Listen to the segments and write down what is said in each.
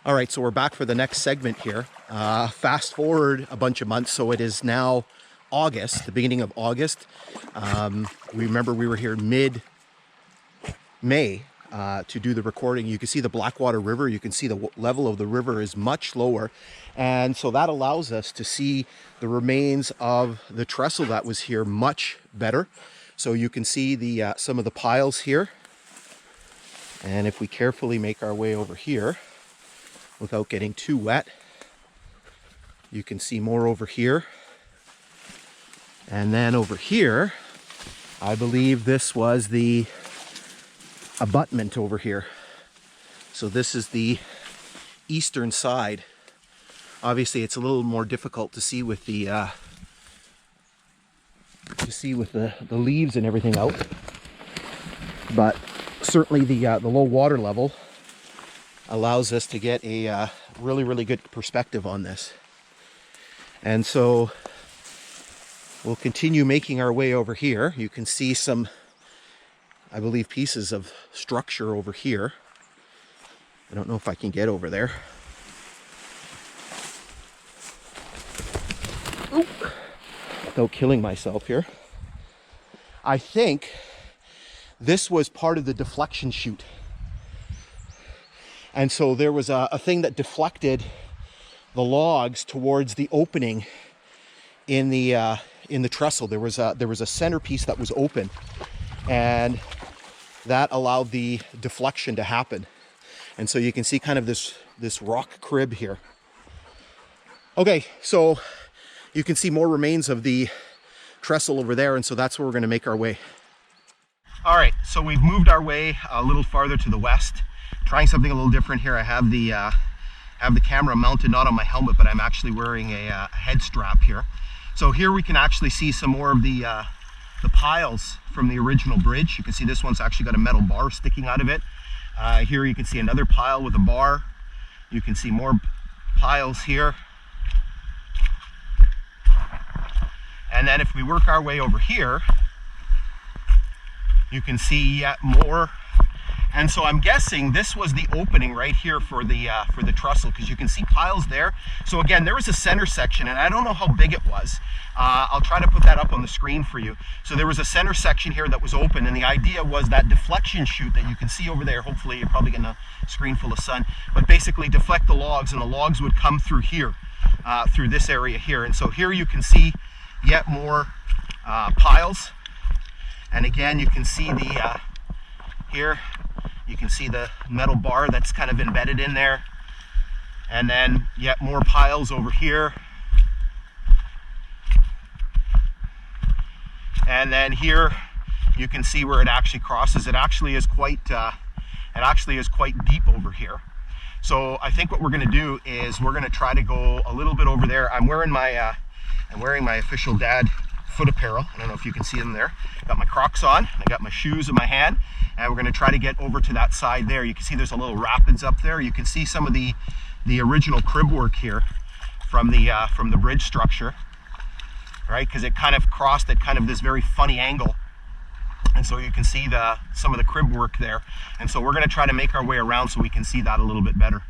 All right, so we're back for the next segment here. Fast forward a bunch of months, so it is now August, the beginning of August. We remember we were here mid-May to do the recording. You can see the Blackwater River. You can see the level of the river is much lower. And so that allows us to see the remains of the trestle that was here much better. So you can see the some of the piles here. And if we carefully make our way over here, without getting too wet, you can see more over here. And then over here, I believe this was the abutment over here. So this is the eastern side. Obviously it's a little more difficult to see with the leaves and everything out, but certainly the low water level allows us to get a really good perspective on this. And so we'll continue making our way over here. You can see some, I believe, pieces of structure over here. I don't know if I can get over there. Oop. Without killing myself here. I think this was part of the deflection chute. And so there was a thing that deflected the logs towards the opening in the trestle. There was a centerpiece that was open, and that allowed the deflection to happen. And so you can see kind of this rock crib here. Okay, so you can see more remains of the trestle over there, and so that's where we're going to make our way. All right, so we've moved our way a little farther to the west. Trying something a little different here. I have the camera mounted not on my helmet, but I'm actually wearing a head strap here. So here we can actually see some more of the piles from the original bridge. You can see this one's actually got a metal bar sticking out of it. Here you can see another pile with a bar. You can see more piles here. And then if we work our way over here, you can see yet more. And so I'm guessing this was the opening right here for the trestle, because you can see piles there. So again, there was a center section, and I don't know how big it was. I'll try to put that up on the screen for you. So there was a center section here that was open, and the idea was that deflection chute that you can see over there. Hopefully you're probably getting a screen full of sun, but basically deflect the logs, and the logs would come through here, through this area here. And so here you can see yet more piles. And again, you can see the here. You can see the metal bar that's kind of embedded in there. And then yet more piles over here. And then here you can see where it actually crosses. It actually is quite deep over here. So I think what we're going to do is we're going to try to go a little bit over there. I'm wearing my official dad foot apparel. I don't know if you can see them there. Got my Crocs on. I got my shoes in my hand. And we're going to try to get over to that side there. You can see there's a little rapids up there. You can see some of the original crib work here from the bridge structure, right? Because it kind of crossed at kind of this very funny angle, and so you can see some of the crib work there. And so we're going to try to make our way around so we can see that a little bit better.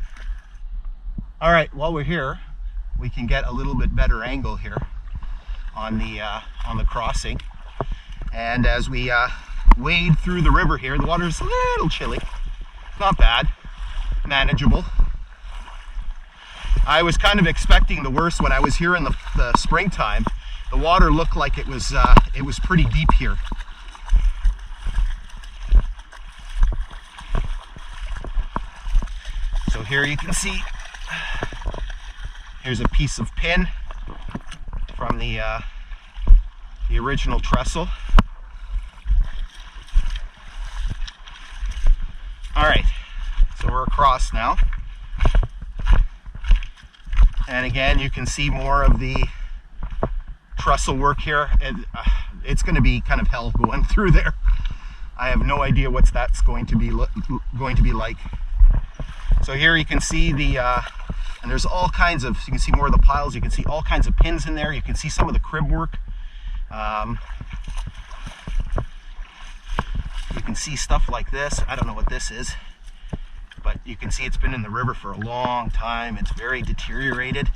All right, while we're here, we can get a little bit better angle here on the crossing, and as we wade through the river here. The water's a little chilly, not bad, manageable. I was kind of expecting the worst when I was here in the springtime. The water looked like it was pretty deep here. So here you can see, here's a piece of pin from the original trestle. All right, so we're across now. And again, you can see more of the trestle work here. It's going to be kind of hell going through there. I have no idea what that's going to be like. So here you can see and there's all kinds of, you can see more of the piles. You can see all kinds of pins in there. You can see some of the crib work. You can see stuff like this. I don't know what this is, but You can see it's been in the river for a long time. It's very deteriorated,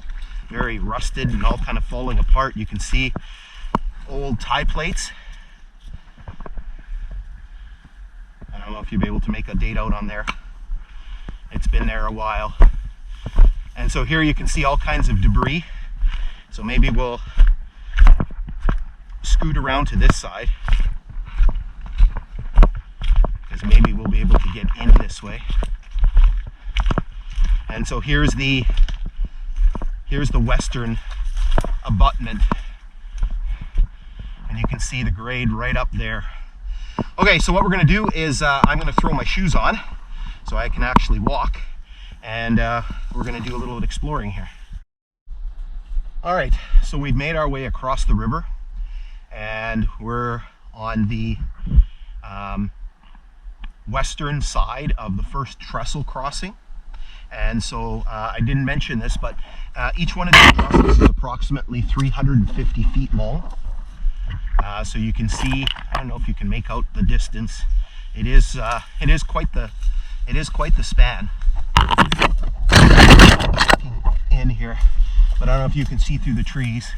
very rusted and all kind of falling apart. You can see old tie plates. I don't know if you'll be able to make a date out on there. It's been there a while. And so here you can see all kinds of debris. So maybe we'll scoot around to this side, because maybe we'll be able to get in this way. And so here's the western abutment, and you can see the grade right up there. Okay, so what we're going to do is I'm going to throw my shoes on so I can actually walk, and we're going to do a little exploring here. All right, so we've made our way across the river, and we're on the western side of the first trestle crossing. And so I didn't mention this, but each one of these crossings is approximately 350 feet long. So you can see, I don't know if you can make out the distance. It is quite the span in here. But I don't know if you can see through the trees.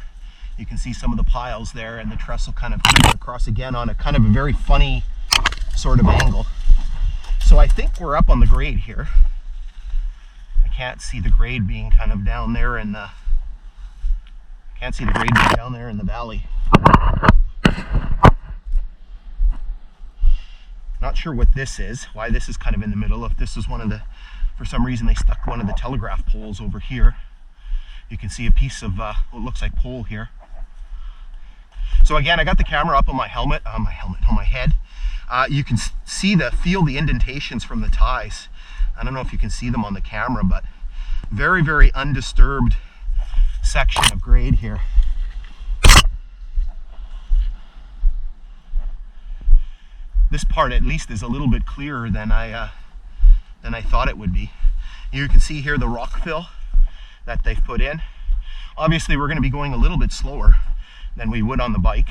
You can see some of the piles there, and the trestle kind of comes across again on a kind of a very funny sort of angle. So I think we're up on the grade here. I can't see the grade being kind of down there in the valley. Not sure what this is, why this is kind of in the middle. If this is one of the, for some reason they stuck one of the telegraph poles over here. You can see a piece of what looks like pole here. So again, I got the camera up on my on my head. You can feel the indentations from the ties. I don't know if you can see them on the camera, but very, very undisturbed section of grade here. This part at least is a little bit clearer than I thought it would be. You can see here the rock fill that they've put in. Obviously we're going to be going a little bit slower than we would on the bike.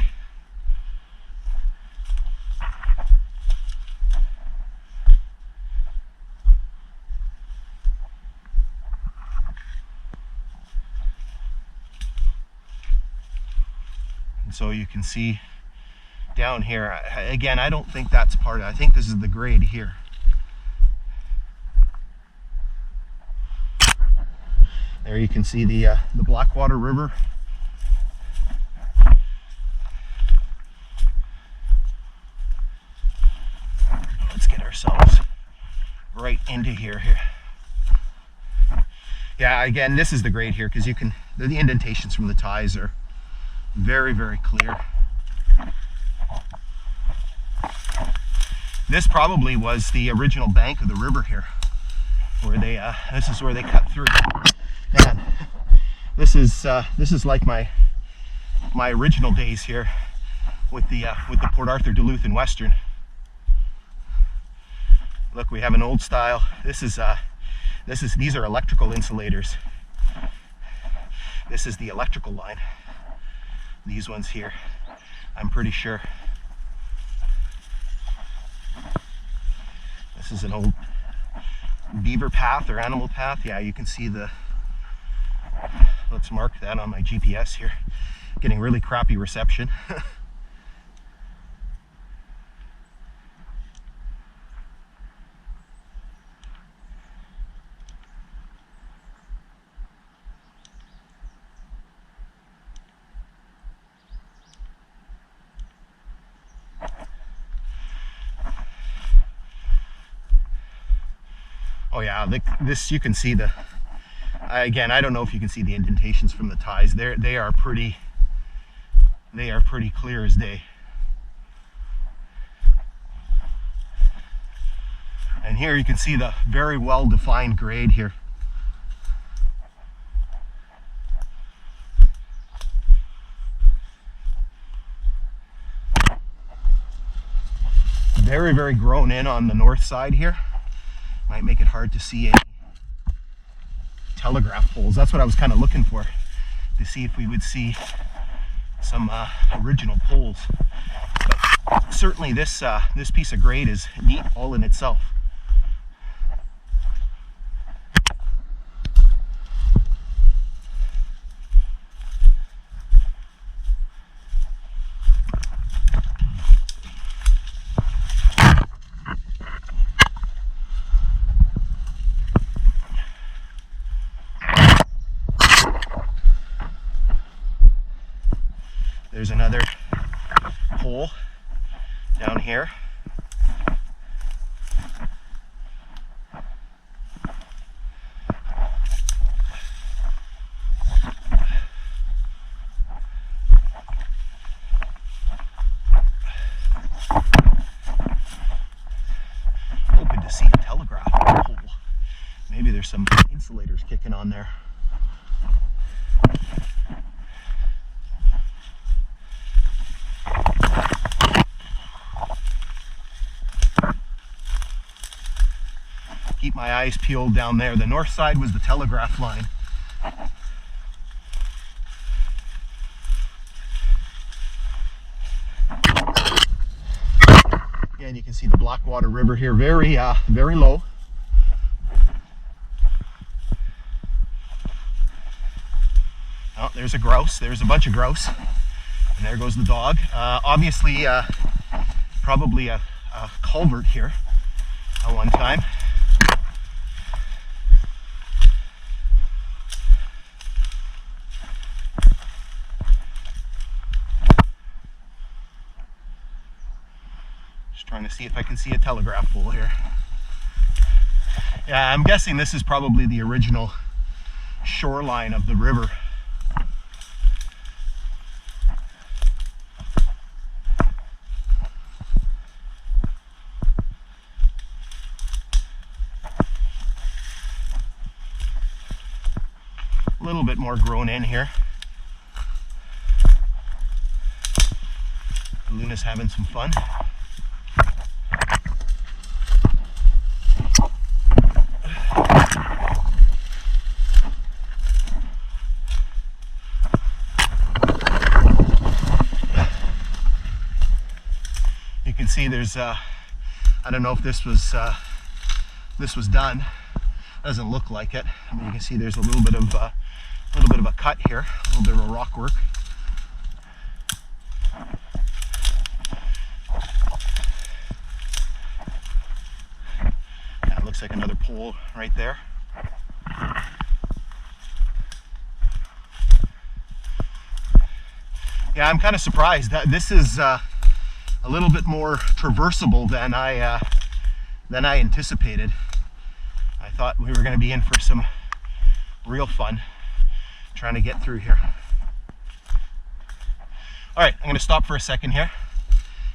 And so you can see down here, again, I don't think that's part of it. I think this is the grade here. There you can see the Blackwater River. Let's get ourselves right into here. Yeah, again, this is the grade here, because you can, the indentations from the ties are very, very clear. This probably was the original bank of the river here, where they this is where they cut through. Man, this is like my original days here with the Port Arthur, Duluth, and Western. Look, we have an old style. These are electrical insulators. This is the electrical line. These ones here, I'm pretty sure. This is an old beaver path or animal path. Yeah, you can see the, let's mark that on my GPS here. Getting really crappy reception. Oh yeah, this you can see the, again, I don't know if you can see the indentations from the ties. They are pretty clear as day. And here you can see the very well defined grade here. Very, very grown in on the north side here. Might make it hard to see any telegraph poles. That's what I was kind of looking for, to see if we would see some original poles. But certainly this piece of grade is neat all in itself. There's another pole down here. Hoping to see a telegraph pole. Maybe there's some insulators kicking on there. Keep my eyes peeled down there. The north side was the telegraph line. Again, you can see the Blackwater River here, very low. Oh, there's a grouse. There's a bunch of grouse. And there goes the dog. Obviously, probably a culvert here at one time. Trying to see if I can see a telegraph pole here. Yeah, I'm guessing this is probably the original shoreline of the river. A little bit more grown in here. Luna's having some fun. See, there's I don't know if this was done. Doesn't look like it. I mean, you can see there's a little bit of a cut here, a little bit of a rock work. Yeah, it looks like another pole right there. Yeah, I'm kind of surprised that this is a little bit more traversable than I anticipated. I thought we were going to be in for some real fun trying to get through here. All right, I'm going to stop for a second here,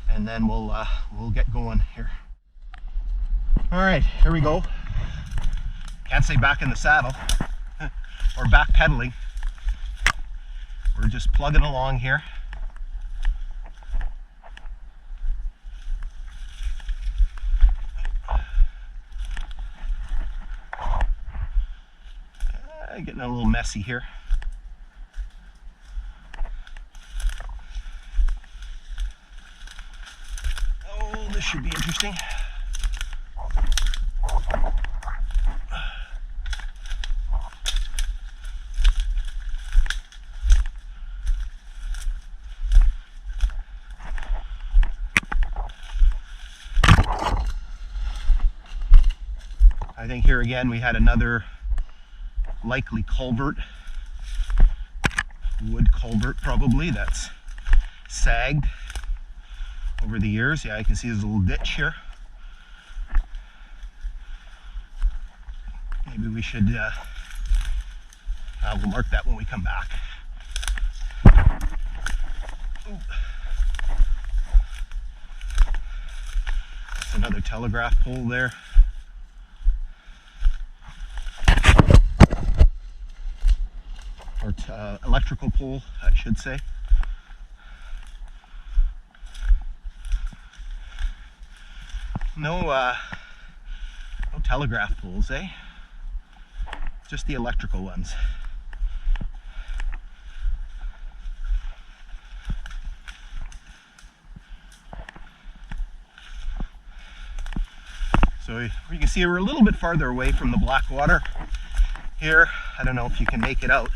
and then we'll get going here. All right, here we go. Can't say back in the saddle or back pedaling. We're just plugging along here. Getting a little messy here. Oh, this should be interesting. I think here again we had another likely culvert, wood culvert probably, that's sagged over the years. Yeah, I can see there's a little ditch here. Maybe we should, we'll mark that when we come back. Ooh. That's another telegraph pole there. Or electrical pole, I should say. No telegraph poles, eh? Just the electrical ones. So you can see we're a little bit farther away from the Blackwater here. I don't know if you can make it out.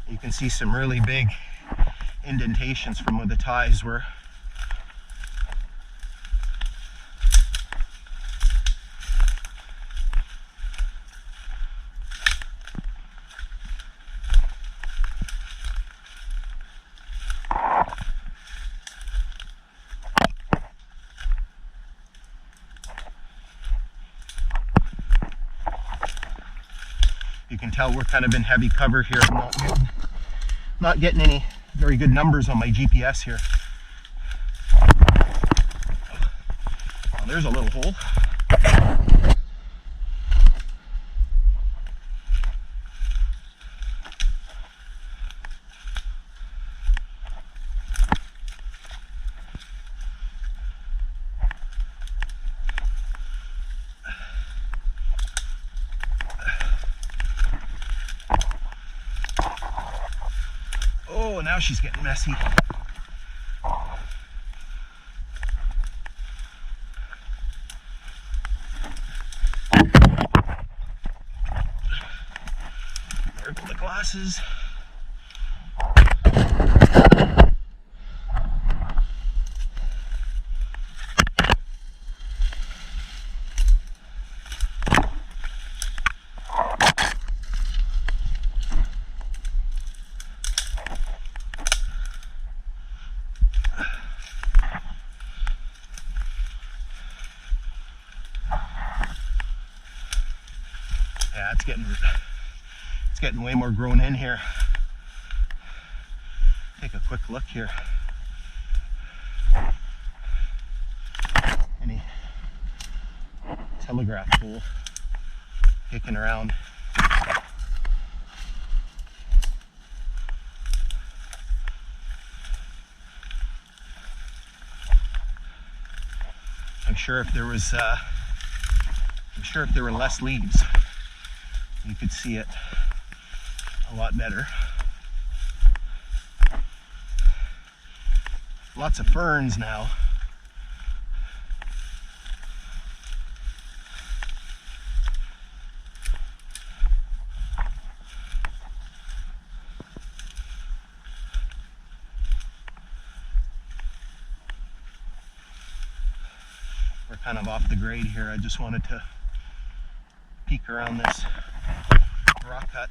You can see some really big indentations from where the ties were. You can tell we're kind of in heavy cover here. I'm not getting any very good numbers on my GPS here. Oh, there's a little hole. Oh, now she's getting messy. There go the glasses. Yeah, it's getting way more grown in here. Take a quick look here. Any telegraph pole kicking around. I'm sure if there were less leaves, you could see it a lot better. Lots of ferns now. We're kind of off the grade here. I just wanted to peek around this rock cut.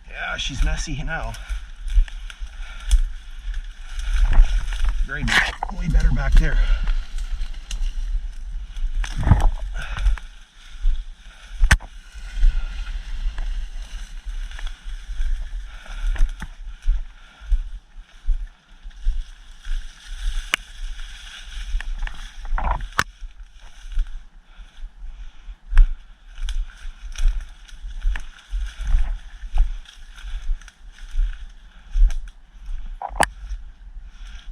Yeah, she's messy now. Grade way better back there.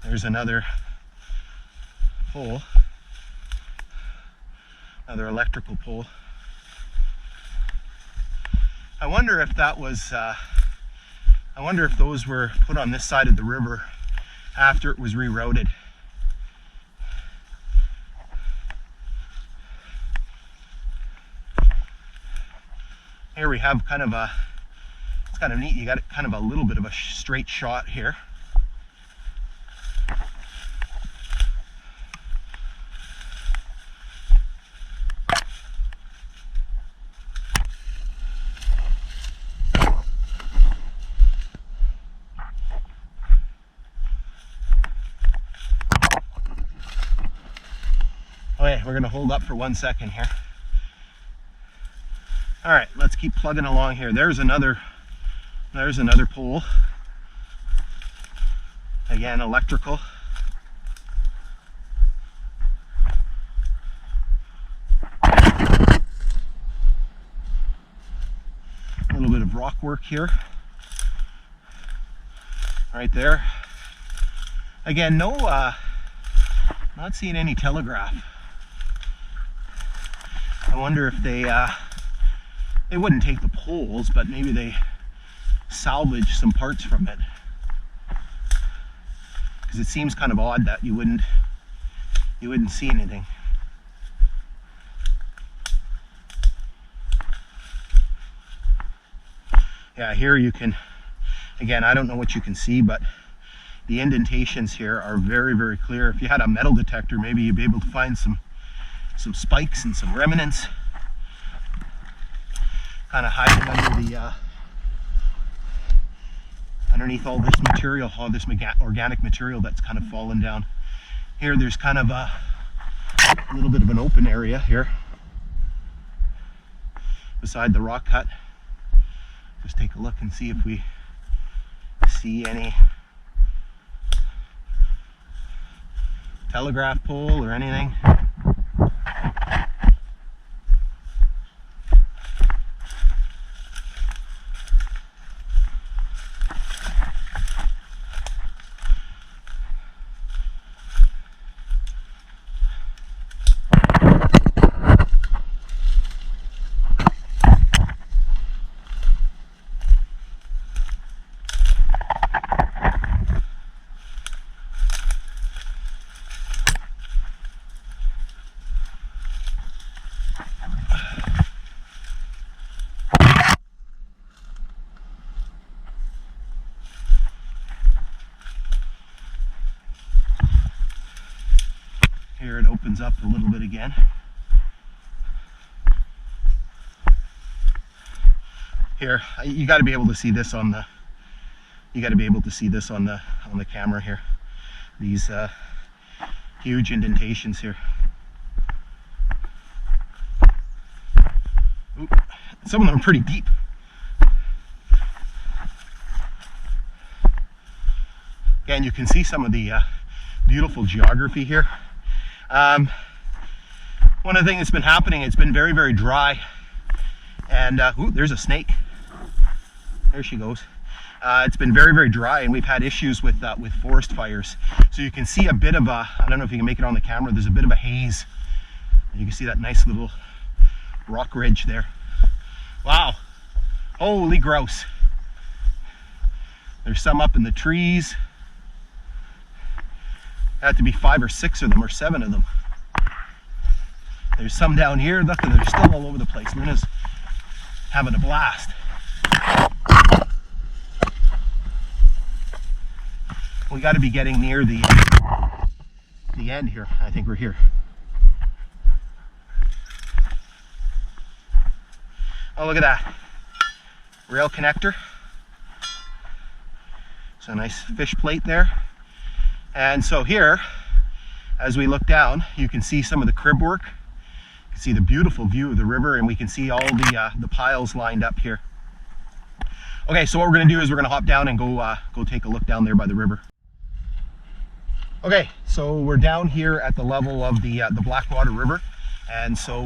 There's another pole, another electrical pole. I wonder if that was, I wonder if those were put on this side of the river after it was rerouted. Here we have kind of a, it's kind of neat, you got kind of a little bit of a straight shot here. Okay, we're gonna hold up for 1 second here. All right, let's keep plugging along here. There's another pole. Again, electrical. A little bit of rock work here. Right there. Again, no, not seeing any telegraph. I wonder if they wouldn't take the poles, but maybe they salvage some parts from it. Because it seems kind of odd that you wouldn't see anything. Yeah, here you can, again, I don't know what you can see, but the indentations here are very, very clear. If you had a metal detector, maybe you'd be able to find some spikes and some remnants. kind of hiding under the underneath all this material, all this organic material that's kind of fallen down. Here there's kind of a little bit of an open area here beside the rock cut. Just take a look and see if we see any telegraph pole or anything. Here it opens up a little bit again. Here, you got to be able to see this on the. You got to be able to see this on the camera here. These huge indentations here. Ooh, some of them are pretty deep. Again, you can see some of the beautiful geography here. One of the things that's been happening, it's been very, very dry, and ooh, there's a snake. There she goes. It's been very, very dry, and we've had issues with forest fires. So you can see a bit of a, I don't know if you can make it on the camera, there's a bit of a haze. And you can see that nice little rock ridge there. Wow, holy grouse. There's some up in the trees. Had to be 5 or 6 of them, or 7 of them. There's some down here. Look, they're still all over the place. Luna's having a blast. We got to be getting near the end here. I think we're here. Oh, look at that. Rail connector. So a nice fish plate there. And so here, as we look down, you can see some of the crib work. You can see the beautiful view of the river, and we can see all the piles lined up here. Okay, so what we're going to do is we're going to hop down and go take a look down there by the river. Okay, so we're down here at the level of the Blackwater River, and so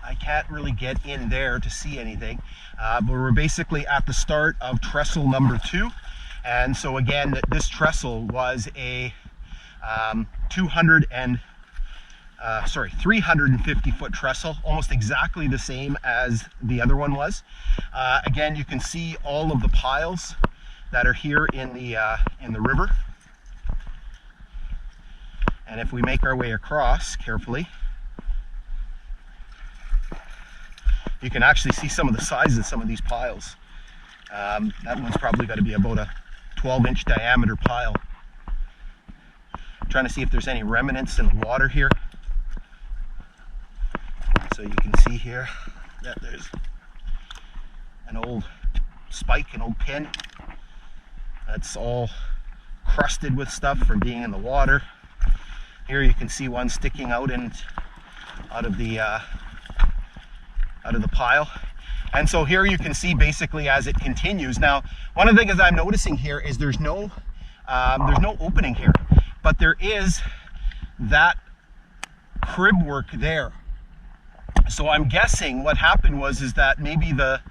I can't really get in there to see anything, but we're basically at the start of Trestle number 2. And so again, this trestle was a 350 foot trestle, almost exactly the same as the other one was. Again, you can see all of the piles that are here in the river. And if we make our way across carefully, you can actually see some of the size of some of these piles. That one's probably got to be about a 12-inch diameter pile. I'm trying to see if there's any remnants in the water here. So you can see here that there's an old spike, an old pin. That's all crusted with stuff from being in the water. Here you can see one sticking out out of the pile. And so here you can see basically as it continues. Now, one of the things I'm noticing here is there's no opening here, but there is that crib work there. So I'm guessing what happened is that maybe the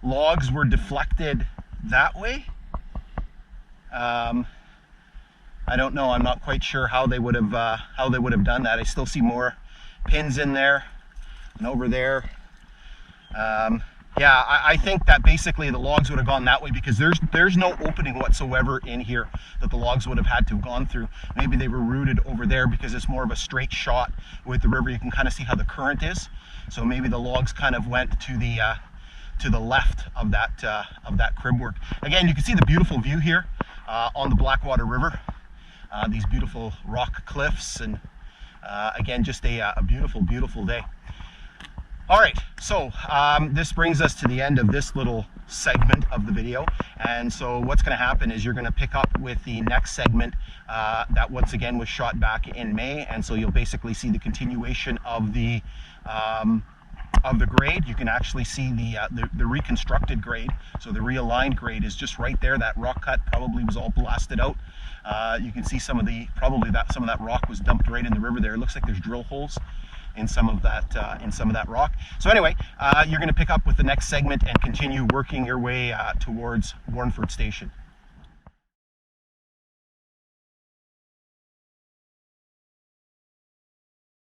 logs were deflected that way. I don't know. I'm not quite sure how they would have done that. I still see more pins in there and over there. Yeah, I think that basically the logs would have gone that way because there's no opening whatsoever in here that the logs would have had to have gone through. Maybe they were routed over there because it's more of a straight shot with the river. You can kind of see how the current is. So maybe the logs kind of went to the left of that crib work. Again, you can see the beautiful view here on the Blackwater River. These beautiful rock cliffs, and again, just a beautiful, beautiful day. All right, so this brings us to the end of this little segment of the video. And so what's going to happen is you're going to pick up with the next segment that once again was shot back in May. And so you'll basically see the continuation of the grade. You can actually see the reconstructed grade. So the realigned grade is just right there. That rock cut probably was all blasted out. You can see some of that rock was dumped right in the river there. It looks like there's drill holes in some of that rock. So anyway, you're going to pick up with the next segment and continue working your way towards Warneford Station.